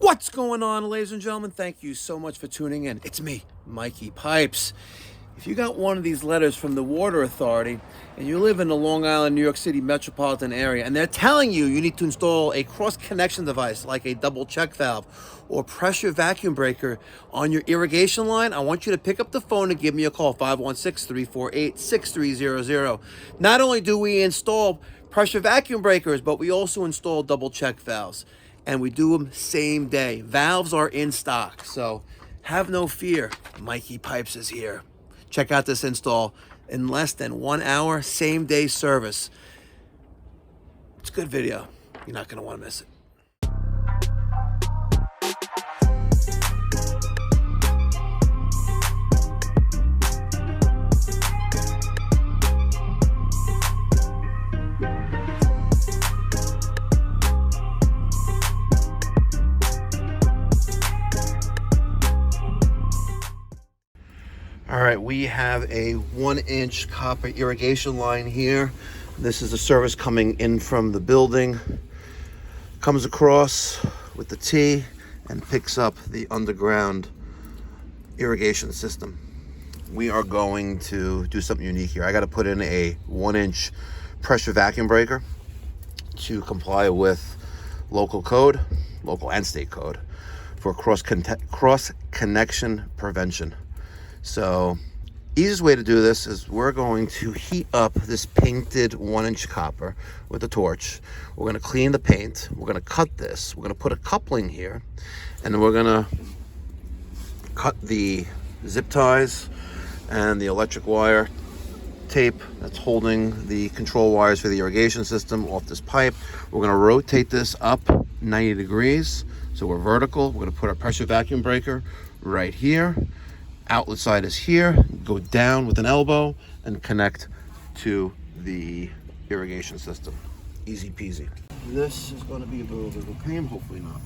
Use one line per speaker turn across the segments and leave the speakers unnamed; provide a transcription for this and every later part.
What's going on, ladies and gentlemen? Thank you so much for tuning in. It's me, Mikey Pipes. If you got one of these letters from the Water Authority and you live in the Long Island, New York City metropolitan area, and they're telling you need to install a cross-connection device like a double check valve or pressure vacuum breaker on your irrigation line, I want you to pick up the phone and give me a call, 516-348-6300. Not only do we install pressure vacuum breakers, but we also install double check valves. And we do them same day. Valves are in stock, so have no fear. Mikey Pipes is here. Check out this install in less than 1 hour, same day service. It's a good video. You're not gonna wanna miss it. All right, we have a 1-inch copper irrigation line here. This is the service coming in from the building. Comes across with the T and picks up the underground irrigation system. We are going to do something unique here. I got to put in a 1-inch pressure vacuum breaker to comply with local code, local and state code, for cross connection prevention. So, easiest way to do this is we're going to heat up this painted 1-inch copper with a torch. We're going to clean the paint. We're going to cut this. We're going to put a coupling here, and then we're going to cut the zip ties and the electric wire tape that's holding the control wires for the irrigation system off this pipe. We're going to rotate this up 90 degrees, so we're vertical. We're going to put our pressure vacuum breaker right here. Outlet side is here. Go down with an elbow and connect to the irrigation system. Easy peasy. This is going to be a little bit of a pain, hopefully not.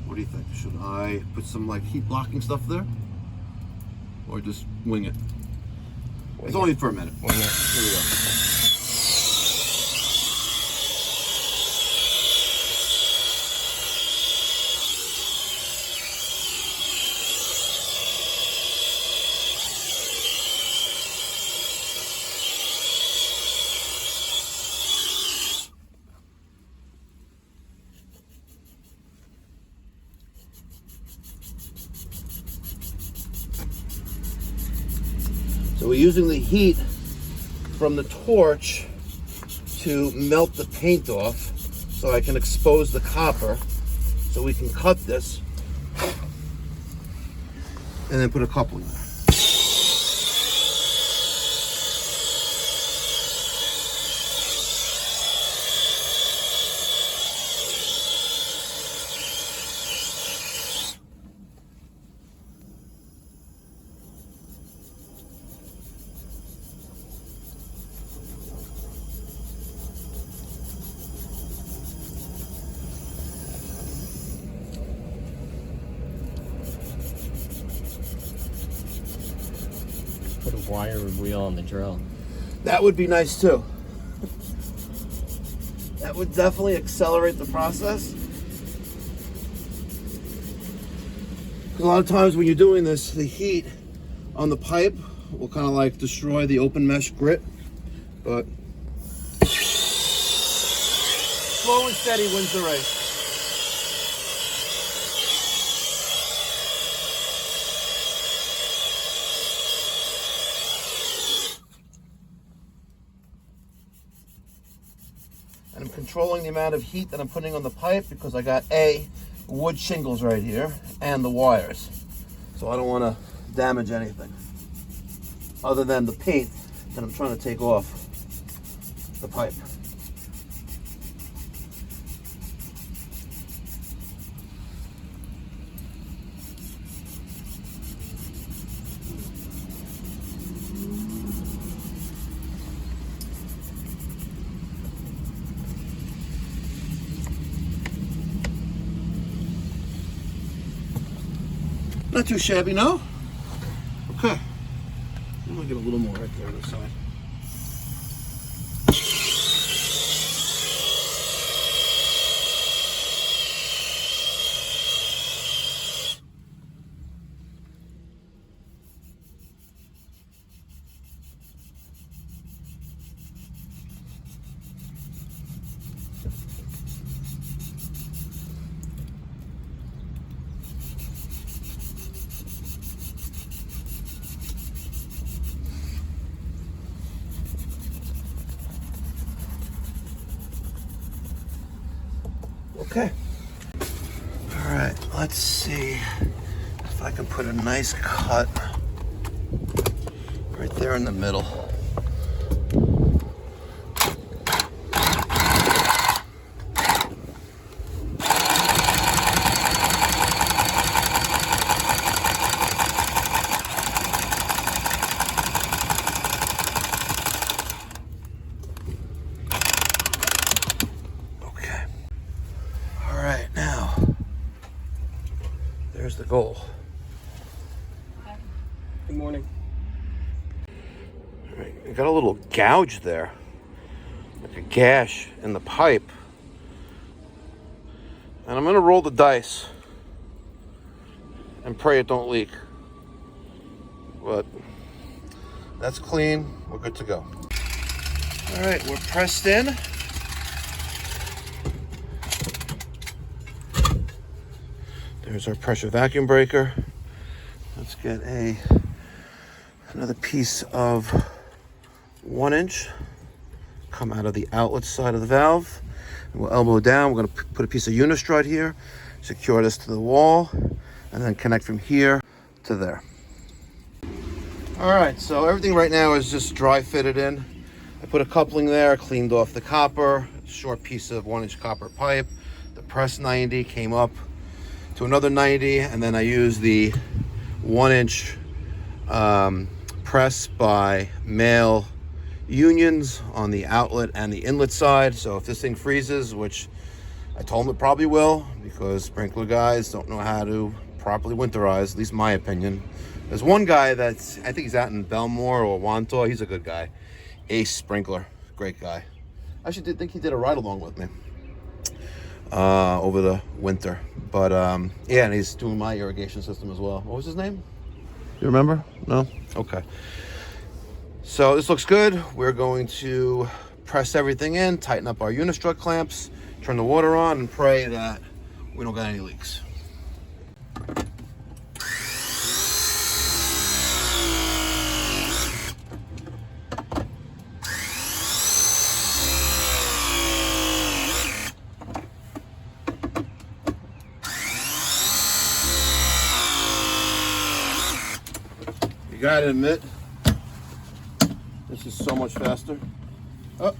What do you think? Should I put some like heat blocking stuff there, or just wing it? It's only for a minute. Wing it. Here we go. So we're using the heat from the torch to melt the paint off so I can expose the copper, so we can cut this and then put a coupling there.
Put a wire wheel on the drill.
That would be nice too. That would definitely accelerate the process. A lot of times when you're doing this, the heat on the pipe will kind of like destroy the open mesh grit, but slow and steady wins the race. And I'm controlling the amount of heat that I'm putting on the pipe because I got wood shingles right here and the wires. So I don't want to damage anything other than the paint that I'm trying to take off the pipe. Not too shabby, no? Okay. I'm gonna get a little more right there on the side. Okay. All right, let's see if I can put a nice cut right there in the middle. Okay. All right, now, there's the goal.
Good morning.
All right, you got a little gouge there, like a gash in the pipe. And I'm gonna roll the dice and pray it don't leak. But that's clean, we're good to go. All right, we're pressed in. There's our pressure vacuum breaker. Let's get another piece of 1 inch, come out of the outlet side of the valve. And we'll elbow down. We're gonna put a piece of unistrut here, secure this to the wall, and then connect from here to there. All right, so everything right now is just dry fitted in. I put a coupling there, cleaned off the copper, short piece of 1 inch copper pipe. The press 90 came up to another 90, and then I used the 1 inch press by male unions on the outlet and the inlet side. So if this thing freezes, which I told them it probably will, because sprinkler guys don't know how to properly winterize, at least my opinion. There's one guy that's, I think he's out in Belmore or Wantaw. He's a good guy. Ace Sprinkler, great guy. I actually think he did a ride along with me over the winter. But yeah, and he's doing my irrigation system as well. What was his name? You remember? No? Okay. So this looks good. We're going to press everything in, tighten up our unistrut clamps, turn the water on, and pray that we don't got any leaks. You gotta admit, this is so much faster. Oh.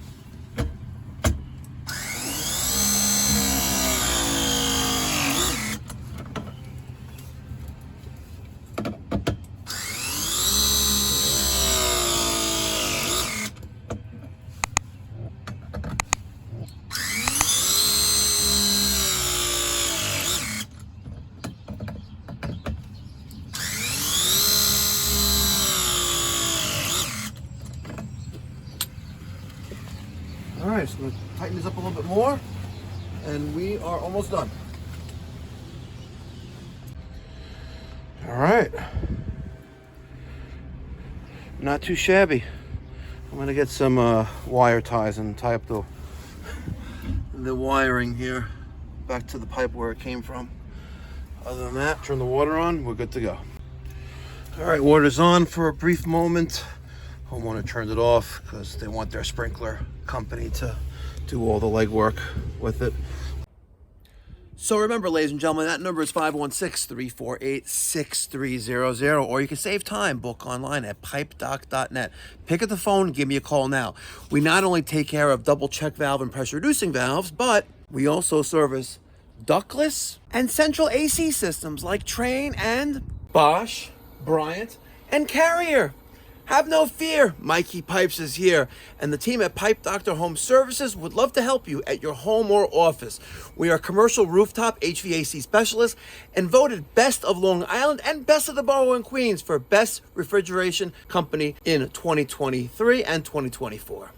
All right, so I'm gonna tighten this up a little bit more, and we are almost done. All right, not too shabby. I'm gonna get some wire ties and tie up the wiring here back to the pipe where it came from. Other than that, turn the water on, we're good to go. All right, water's on for a brief moment. Homeowner turned it off because they want their sprinkler company to do all the legwork with it. So remember, ladies and gentlemen, that number is 516-348-6300, or you can save time. Book online at pipedoc.net. Pick up the phone, give me a call now. We not only take care of double check valve and pressure reducing valves, but we also service ductless and central AC systems like Train and Bosch, Bryant, and Carrier. Have no fear, Mikey Pipes is here, and the team at Pipe Doctor Home Services would love to help you at your home or office. We are commercial rooftop HVAC specialists and voted Best of Long Island and Best of the Borough in Queens for Best Refrigeration Company in 2023 and 2024.